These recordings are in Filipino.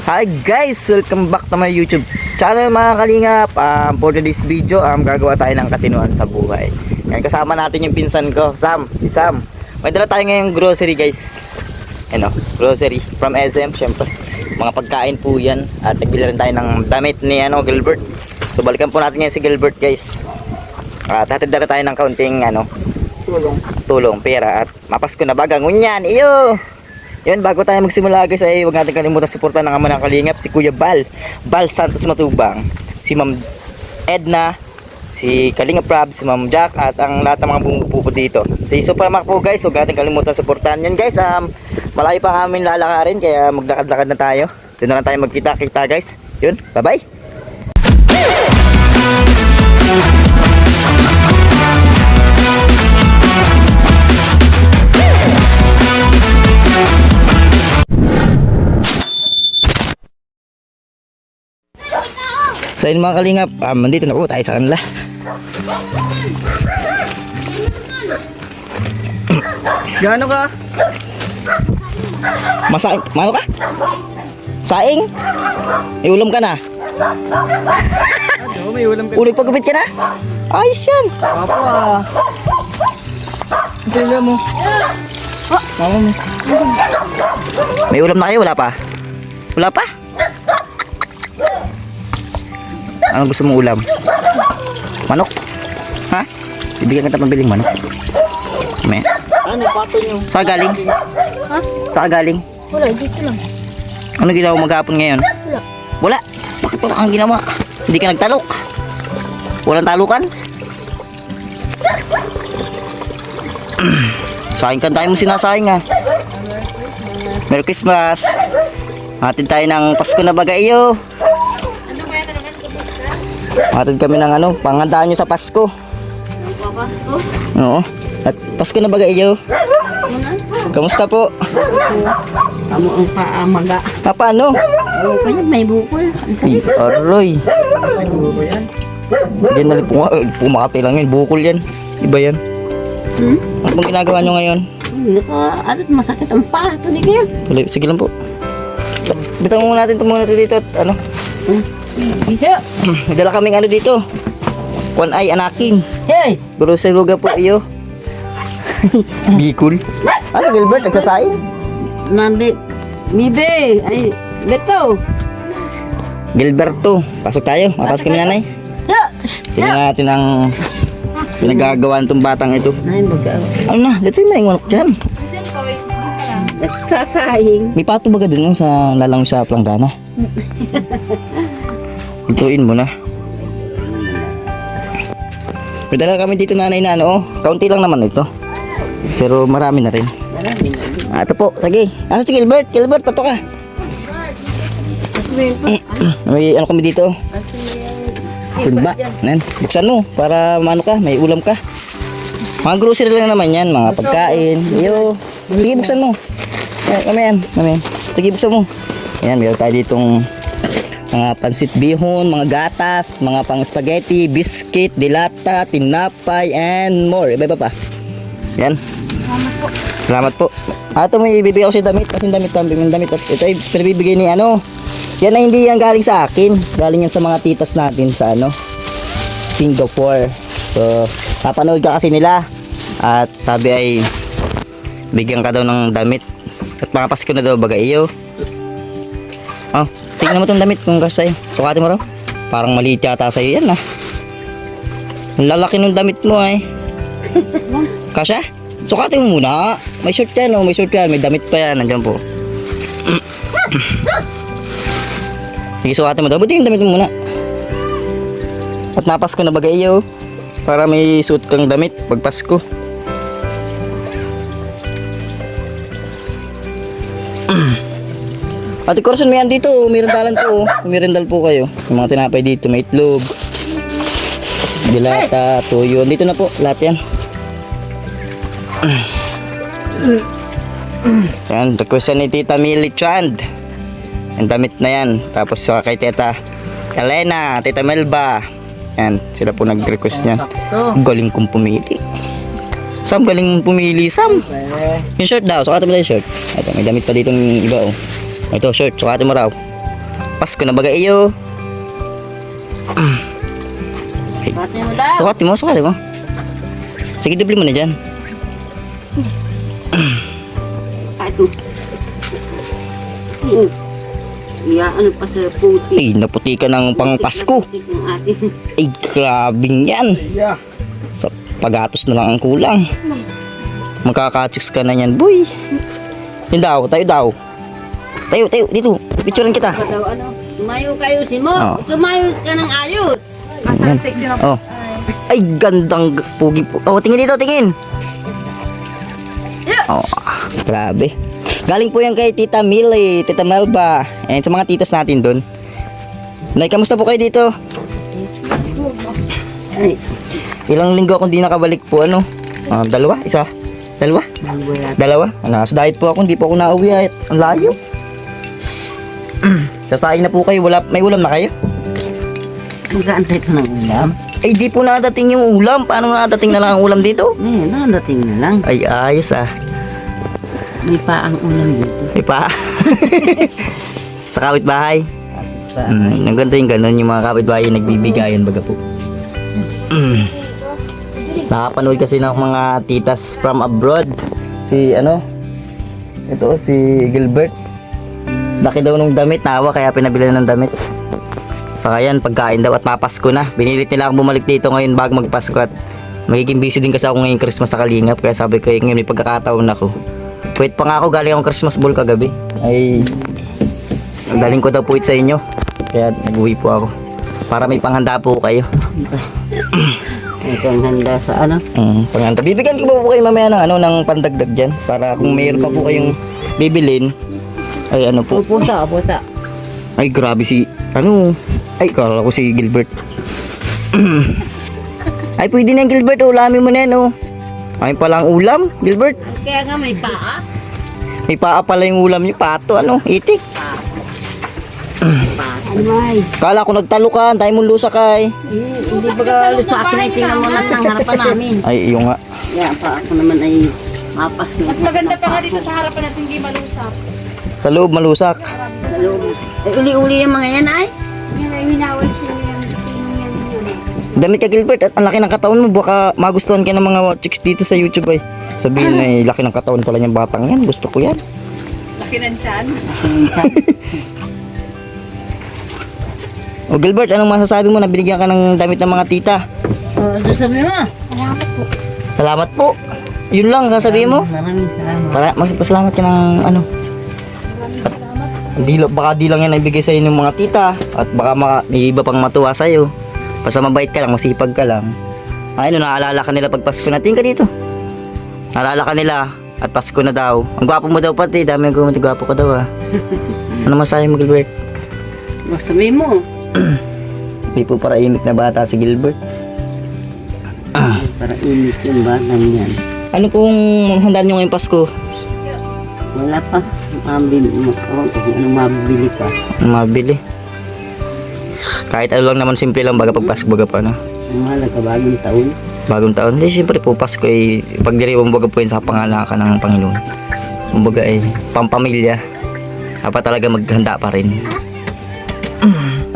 Hi guys! Welcome back to my YouTube channel mga kalingap. For today's video, gagawa tayo ng katinuan sa buhay. Ngayon kasama natin yung pinsan ko, si Sam. May dala tayo ngayong grocery guys. Ano, grocery from SM syempre. Mga pagkain po yan. At nagbili rin tayo ng damit ni Gilbert. So balikan po natin yan si Gilbert guys. At hatid na tayo ng kaunting tulong, pera. At mapasko na bagang unyan. Iyo! Yun, bago tayo magsimula guys ay huwag natin kalimutan suportahan ng ama ng kalingap, si Kuya Bal Santos Matubang, si Ma'am Edna, si Kalingap Rob, si Ma'am Jack, at ang lahat ng mga bumubupo dito. Si Supermac po guys, huwag natin kalimutan suportahan yan guys. Malayo pa amin lalakarin kaya maglakad-lakad na tayo. Doon na lang tayo magkita-kita guys. Yun, bye bye. So yun mga kalingap, nandito na po tayo sa kanila. Gano ka? Mano ka? Saing? May ulam ka na? May ulam ka. Ulit pagkupit ka na? Ayos yan. Papa. Sila mo. Mama mo. May ulam na kayo? Wala pa? Wala pa? Ano gusto mong ulam? Manok? Ha? Bibigyan kita pambiling manok. May. Ano pato nyo? Saan galing? Ha? Saan galing? Wala, dito lang. Ano ginawa mo maghapon ngayon? Wala. Wala? Bakit wala kang ginawa? Hindi ka nagtalok? Walang talukan? Sayang kan tayo mo sinasayang ha. Merry Christmas. Hatid tayo ng Pasko na bagayo. Hatid kami ng panghandaan nyo sa Pasko. Papasko? Oo. At Pasko na bagayo. Kamusta po? Amo ang paamaga. Paano? Oo, kanya may bukol. Ang sakit. Aroy. Siguro yan. Diyan na pumakapit lang yun. Bukol yan. Iba yan. Ano bang ginagawa nyo ngayon? Hindi ko, masakit ang paa. Ito di kaya. Sige lang po. Bitang muna natin dito at Nadala kaming dito. Kwan ay anaking. Hey! Guru sa lugar po iyo. Bicol. Gilbert, nagsasaing? Nabi, Bibe, ay, Beto. Gilberto, pasok tayo. Mapasok kami nanay. Tingnan natin ang pinagagawa nitong batang ito. Nay, Ano na, dito yung manok dyan. nagsasahing. May pato baga dun sa lalang sa planggana. Ituin mo na. May dala kami dito nanay na kaunti lang naman ito. Pero marami na rin. Ito po, sige. Asa si Gilbert? Gilbert, pato ka. May kami dito. Timba. Buksan mo para may ulam ka. Mga grocery lang naman yan, mga pagkain. Iyo. Sige, buksan mo. Ayan. Sige, buksan mo. Ayan, meron tayo ditong mga pansit bihon, mga gatas, mga pang spaghetti, biscuit, dilata, tinapay, and more. Iba pa. Yan. Salamat po. Ito may ibibigay ako si damit. Kasi damit. Ito ay pinabibigay ni Yan ay hindi yan galing sa akin. Galing yan sa mga titas natin sa Singapore. So, napanood ka kasi nila. At sabi ay bigyan ka daw ng damit. At mga Pasko na daw baga iyo. Oh, tingnan mo itong damit kung kasay. Sukatin mo raw. Parang maliit yata sa'yo yan Ang lalaki ng damit mo ay. Kasya? Sukatin mo muna. May short yan may short yan. May damit pa yan. Nandiyan po. Sige, sukatin mo daw. Buti yung damit mo muna. At napasko na bagay iyo. Para may suot kang damit pag Pasko. Ate Corazon, may dito. Mirandalan po. Mirandal po kayo. Yung mga tinapay dito. May itlog. Dilata, tuyo. Dito na po. Lahat yan. Yan. Request ni Tita Millie Chand. Ang damit na yan. Tapos kay Tita Elena, Tita Melba. Yan. Sila po nag-request niyan. Galing kong pumili. Sam, galing mong pumili, Sam. Yung shirt daw. Sukatin mo tayo yung shirt. Ito, may damit pa dito ng iba Ito, shirt. Sukatin mo raw. Pasko na baga iyo. Pati mo daw. Sukati mo. Sige, dubli mo na dyan. Ito. Ano pa sa puti. Ay, naputi ka ng pang Pasko. Puti ng atin. Ay, grabing yan. Yeah. Sa pagatos na lang ang kulang. Magkakachiks ka na yan, boy. Yun daw, tayo daw. Tayo, dito. Picturean kita. Ikaw daw, ano? Tumayo kayo si Mo. Oo. Tumayo ka ng ayos. Yan. Oh. Ay, gandang puging po. Oh, tingin dito, tingin. Oh, grabe. Galing po yan kay Tita Millie, Tita Melba. And sa mga titas natin doon. Nay, kamusta po kayo dito? Ay, Ilang linggo akong di nakabalik po, ano? Dalawa? Isa? Dalawa? Dalawa? Nasa diet po ako, hindi po ako nauwi at ang layo. Sasaing na po kayo, may ulam na kayo? mag-aantay pa ng ulam. Ay, di po nadating yung ulam. Paano nadating na lang ang ulam dito? Nadating na lang. Ay, ayos ah. May paang ulam dito. May pa. Sa kapitbahay. Sa Ang ganda yung ganun, yung mga kapitbahay yung nagbibigayan baga po. Nakapanood kasi ng mga titas from abroad. Si ito si Gilbert. Laki daw nung damit, nawa kaya pinabili ng damit. Saka yan, pagkain daw at mapasko na. Binilit nila akong bumalik dito ngayon bago magpasko at magiging busy din kasi ako ngayong Christmas sa Kalingap. Kaya sabi ko ngayon may pagkakataon ako. Wait pa nga ako, galing akong Christmas ball kagabi. Ay, galing ko daw po ito sa inyo. Kaya nag-uwi po ako. Para may panghanda po kayo. ito ang handa sa ano. Panghanda. Bibigyan ko ba po kayo mamaya ng pandagdag dyan? Para kung mayroon pa po kayong bibilin. Ay po. Pusa. Ay grabe si ay kala ko si Gilbert. Ay pwede na yung Gilbert, ulamin mo na yan ay pala ang ulam Gilbert. Kaya nga may paa. May paa pala yung ulam niyo, pato itik. Ay, Kala ko nagtalukan, tayo mong lusak ay. hindi ba sa akin ay tinamulat ng harapan namin. Ay iyo nga. Kaya pa ako naman ay mapas. Mas maganda pa nga dito sa harapan natin, hindi malusap. Sa loob malusak. Sa loob. Uli-uli yung mga yan ay. Yung may hinawal siya yung yun eh. Damit ka Gilbert at ang laki ng katawan mo, baka magustuhan ka ng mga chicks dito sa YouTube ay. Sabihin ay laki ng katawan pala niyang batang yan, gusto ko yan. Laki ng tiyan. O Gilbert, anong masasabi mo na binigyan ka ng damit ng mga tita? Ano sabi mo? Salamat po. Salamat po. Yun lang sasabihin mo. Maraming salamat. Magpasalamat ka ng baka di lang yan ibigay sa'yo ng mga tita at baka may iba pang matuwa sa'yo. Basta mabait ka lang, masipag ka lang. Ay naalala ka nila pag Pasko na. Tingin ka dito. Naalala ka nila at Pasko na daw. Ang gwapo mo daw pati, dami ang gumati, gwapo ka daw Ano masabi mo Gilbert? Sabi mo. Hindi po para imik na bata si Gilbert. Para init yung batang yan. Ano pong handaan nyo ngayong Pasko? Wala pa. Mabili mo. Ano mabili pa? Mabili. Kahit ano lang naman, simple lang baga pag Pasko baga pa Mahal ka bagong taon. Bagong taon. Hindi, siyempre po Pasko ay pagdiriwang baga po yun sa pangalakan ng Panginoon. Kumbaga ay pampamilya. Dapat talaga maghanda pa rin.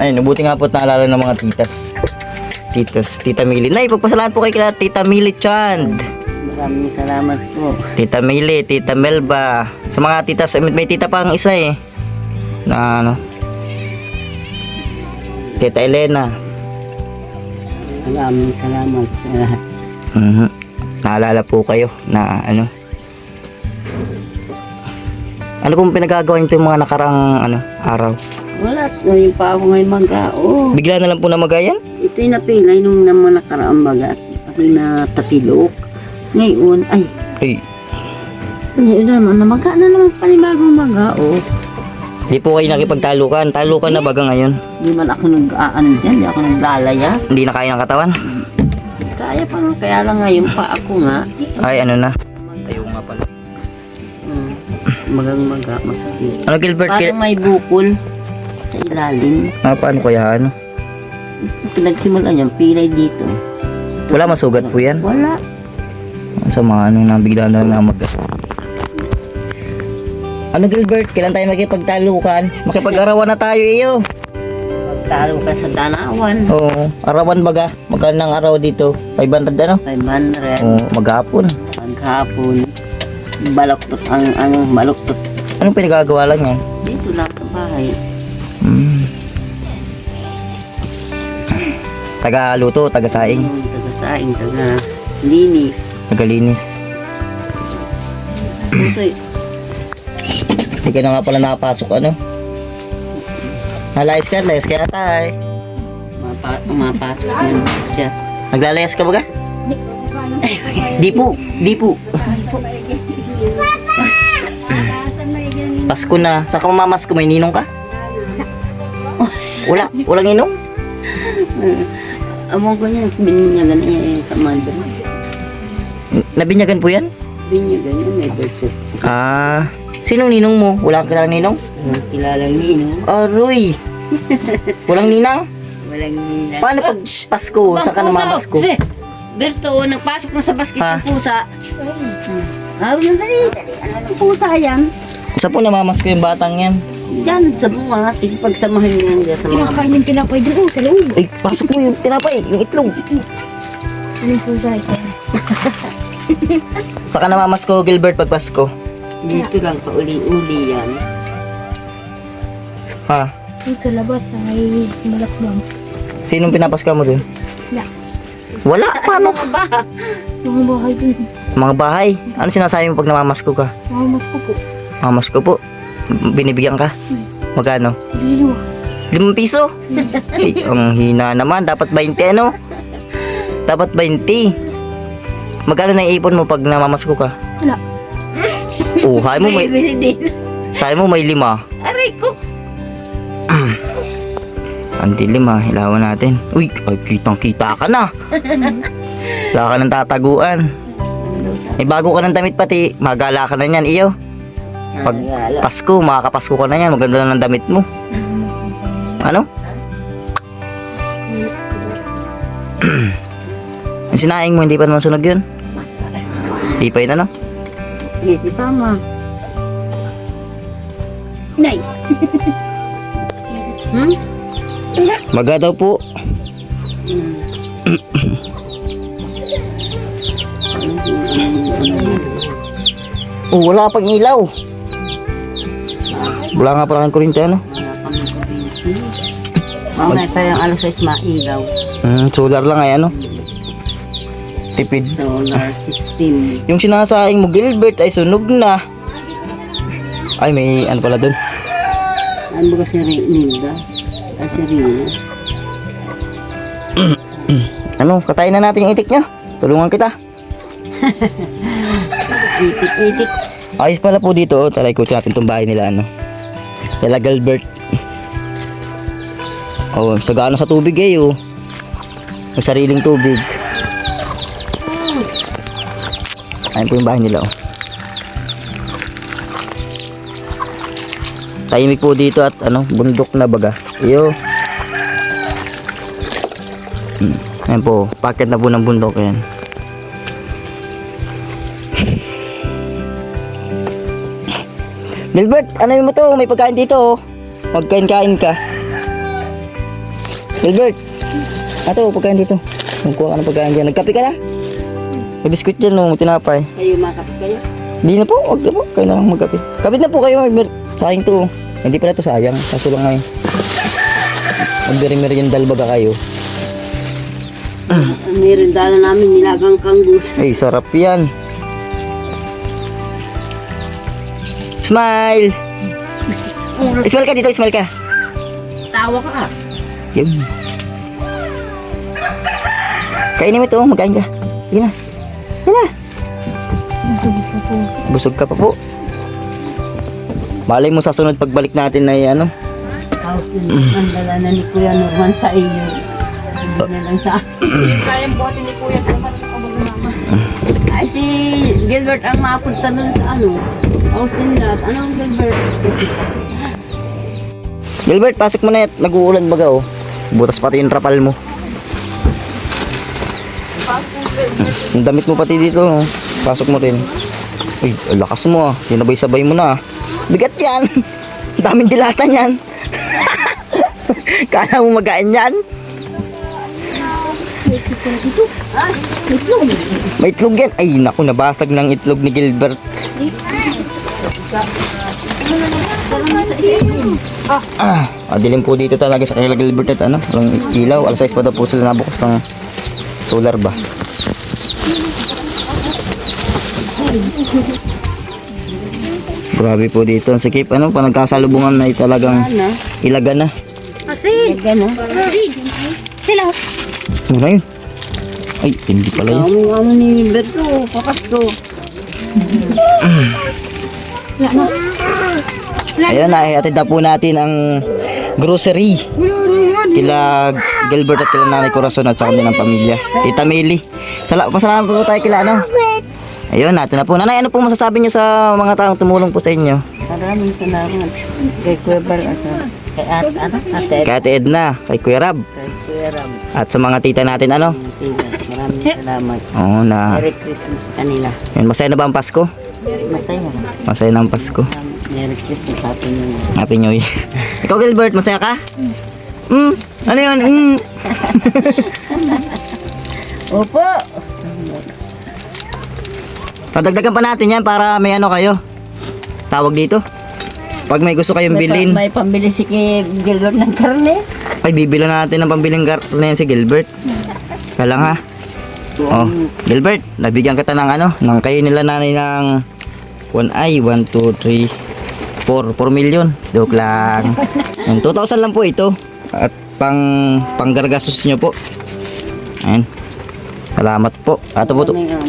Ayun, buti nga po naalala ng mga Tita Millie. Nay, pagpasalamat po kay Tita Millie Chand. Maraming salamat po. Tita Millie, Tita Melba. Sa mga titas, may tita pa ang isa na Tita Elena. Maraming salamat sa lahat. Naalala po kayo na ano pong pinagagawa nito yung mga nakarang araw? Wala. Ngayon pa ako ngayon mag-ao. Bigla na lang po na magayan? Ito yung napilay nung naman nakaraang bagat. Pati na tapilok. Ngayon, ngayon naman, namaga na naman panibagong mag-ao. Di po kayo nakipagtalukan. Talukan na baga ngayon. Di man ako nag-aano dyan, di ako naglalaya. Hindi na kaya ng katawan? Kaya pa nga, kaya lang ngayon pa ako nga. Ay, na? Ayaw nga pala. Magang-maga, masakit. Ano Gilbert? Parang may bukol sa ilalim. Paano kaya Pinagsimulan yung pilay dito. Wala masugat po yan? Wala. Sa mga nabigla na lang mag... Gilbert, kailan tayo makipagtalukan? Makipag-arawan na tayo iyo. talo ka sa danawan. Oo, arawan baga. Magkano ng araw dito? 500 ano? 500. Oo, maghapon. Maghapon. Baloktot ang baloktot. Anong pinagagawa lang yan? Dito lang sa bahay. Taga-luto, taga-saing, Taga-saing, taga-linis. taga-linis. Ito eh. Hindi ka na nga pala nakapasok, ano? Layas ka tay. Mapasok man siya. Naglalayas ka baga? Di po. Pasko na. Saan ka mamamas ko? May ninong ka? Walang ninong? Among ko niya, bininyagan niya sa mother. Nabinyagan po yan? Binyagan niya, may birthday. Sinong ninong mo? Wala kang kilalang ninong? Walang kilalang nino. Aroy! Walang ninang? Walang nina. Paano pag Pasko? Saan ka namamasko? Berto, nagpasok na sa basket Ha? ng pusa. Dali. Ano ng pusa yan? Saan po namamasko yung batang yan? Yan, sa bunga. Pagsamahin niya yan dyan sa mga... Kinakain yung tinapay doon sa loob. Ay, pasok mo yung tinapay, yung itlog. Anong pusa ito? Saan ka namamasko, Gilbert, pag Pasko? Dito lang, pauli-uli yan. Ha? Yung sa labas, sa may malakbang. Sinong pinapasko mo dun? Wala. Wala, paano? Mga bahay dun. Mga bahay. Ano sinasabi mo pag namamasko ka? Mga mas po po. Mamasko po. Binibigyan ka? Magkano? Dilo. 5 piso? Ay, ang hina naman. Dapat 20 ano? Dapat 20. Magkano na iipon mo pag namamasko ka? Wala. Oh, sabi mo may, Bili din. sabi mo may 5. Aray ko. Ang dilim ha, hilawan natin. Uy, ay, kitang-kita ka na. Wala ka ng tataguan. May bago ka ng damit pati, magala ka na yan, iyo. Pag Pasko, makakapasko ka na yan, maganda na ng damit mo. Ano? Yung sinaing mo, hindi pa naman sunog yun? Hindi pa yun ano? Hindi sama. Nay. Maga daw po. Oh, wala pang ilaw. Wala nga pala kang kuryente ano? Mamaya pa yung alas 6 mailaw. Solar lang ay ano? Tipid. Solar system. Yung sinasaing mo Gilbert ay sunog na. Ay may ano pala dun. Ano ba si Nilda? Si Rina. Ano, katayin na natin yung itik niya. Tulungan kita. Itik-itik. Ayos pala po dito. Oh. Tara ikutin natin itong bahay nila ano. Nila Gilbert. Oh, sagana sa tubig eh oh. May sariling tubig. Ayun po yung bahay nila oh. Tahimik po dito at ano, bundok na baga. Iyo. Ayan po, packet na po ng bundok yan. Gilbert, ano mo to? May pagkain dito oh. Magkain-kain ka. Gilbert, ato, pagkain dito. Magkuha ka ng pagkain dyan. Nagkape ka na? May biskuit dyan oh, tinapay. Kayo makapit kayo? Di na po, wag na po. Kayo na lang magkape. Kapit na po kayo. Sayang to. Hindi pala to sayang. Kaso lang ngayon. Magdiri-meriendal baga kayo. Meron dala namin nilagang kanggus. Ay, sarap yan. Smile! Smile ka dito, smile ka. Tawa ka. Yun. Kainin mo ito, magkain ka. Sige na. Sige na. Busog ka pa po. Malay mo sa sunod pagbalik natin na ano. Tapos yun, ang dala na ni Kuya Norman sa iyo. Hindi na lang sa Kayang bote ni Kuya Norman sa kabag mama. Ay, si Gilbert ang mapunta nun sa ano. Austin Rat. Anong Gilbert? Gilbert, pasok mo na yan. Nag-uulan baga oh. Butas pati yung trapal mo. Yung damit mo pati dito oh. Pasok mo rin. Uy, lakas mo ah. Sinabay-sabay mo na ah. Bigat yan. Daming dilata yan. Kala mo magain yan? May itlog yan. Ay, naku, nabasag ng itlog ni Gilbert. Dilim po dito talaga sa kay Gilbert at ano, walang ilaw. Alas 6 pa daw po sila nabukas ng solar ba. Grabe po dito. Ang sikip, ano, pa nagkasalubungan na talagang ilaga na. Kasi, Gano? sila. Ano yun? Ay, hindi pala yun. Ang ano ni Berto, papasko. Ayan, naihatid na po natin ang grocery. Kila Gilbert at kila Nanay Corazon at sa kanilang pamilya. Tita Meli. Pasalamat po tayo kila ano. Ayun, natin na po. Nanay, ano po masasabi niyo sa mga taong tumulong po sa inyo? Maraming salamat. Kay Kuya Bal at kay Ate. Kay Ate Edna, kay Kuya Rab, Kay Kuya Ram. at sa mga tita natin ano. Maraming salamat. Oo na. Merry Christmas sa kanila. Yun, masaya na ba ang Pasko? Masaya. Masaya na ang Pasko. Merry Christmas sa atin yun. Happy New Year. Ikaw Gilbert, masaya ka? Ano yun? Opo. Padagdagan pa natin yan para may ano kayo. Tawag dito. Pag may gusto kayong bilhin, May pambili si Gilbert ng karne. ay bibili natin ng pambiling karne yan si Gilbert. Kaya lang ha. Oh, Gilbert, nabigyan kita ng ano, ng kayo nila nanay ng 1 2 3 4 million. Joke lang. Yung 2,000 lang po ito. At panggargastos nyo po. Ayan. Salamat po. Ato po 2,000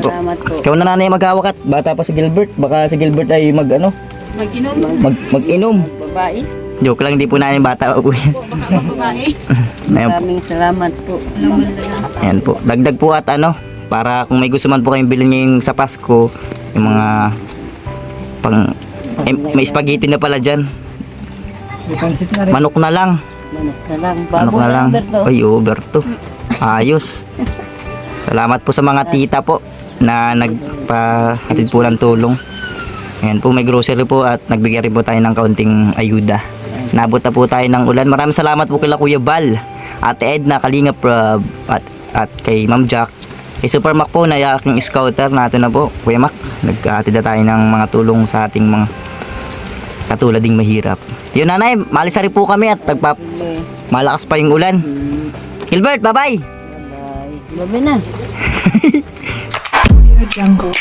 po. Salamat po. Ikaw na nanay maghawak at bata pa si Gilbert. Baka si Gilbert ay mag-inom. Babae. Joke lang, hindi po namin bata pa po yan. Ayan po. Maraming salamat po. Ayan po. Dagdag po at ano, para kung may gusto man po kayong bilhin ngayong sa Pasko, yung mga may spaghetti na pala dyan. May pansit na rin. Manok na lang. Manok na lang. Manok Baboy na lang. Berto. Ay, oo, Berto. Ayos. Salamat po sa mga tita po na nagpahatid po ng tulong. Ayan po, may grocery po at nagbigay rin po tayo ng kaunting ayuda. Nabot na po tayo ng ulan. Maraming salamat po kila Kuya Bal, Ate Edna, Kalingap at kay Ma'am Jack. Kay Super Mac po na aking scouter natin na po. Kuya Mac, naghatid na tayo ng mga tulong sa ating mga katulad ding mahirap. Yun nanay, maalis na rin po kami at malakas pa yung ulan. Gilbert, bye-bye! Bye. Gabi na. Jungle.